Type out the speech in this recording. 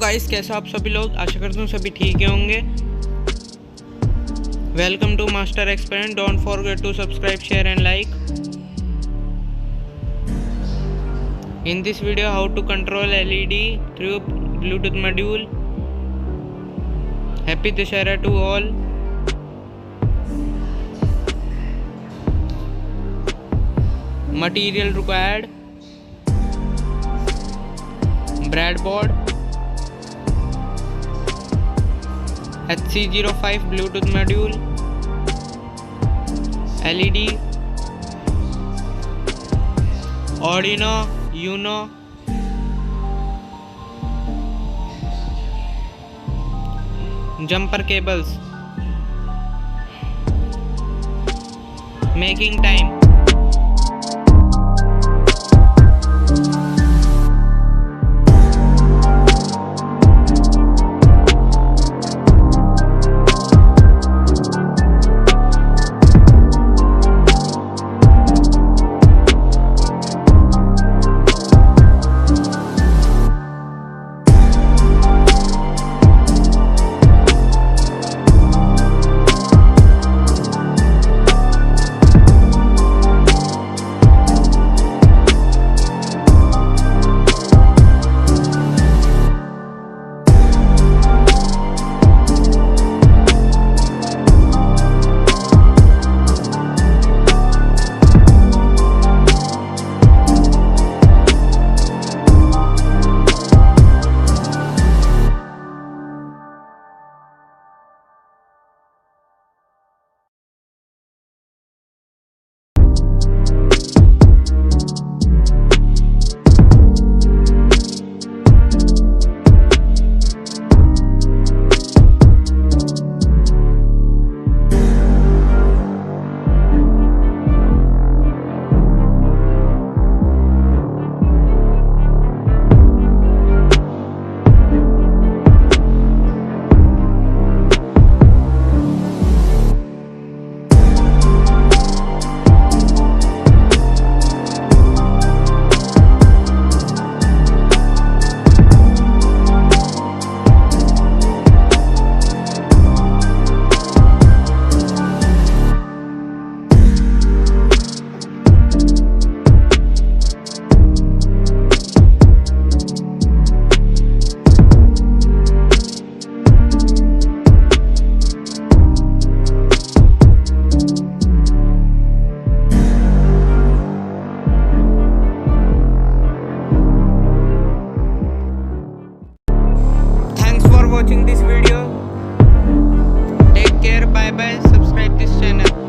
Guys, कैसे आप सभी लोग? आशा करता हूँ सभी ठीक ही होंगे। Welcome to master experiment. Don't forget to subscribe, share and like. In this video, how to control LED through Bluetooth module. Happy Dussehra to all. Material required: breadboard, HC05 Bluetooth module, LED, Arduino UNO, jumper cables. Making time. Watching this video. Take care. Bye bye. Subscribe this channel.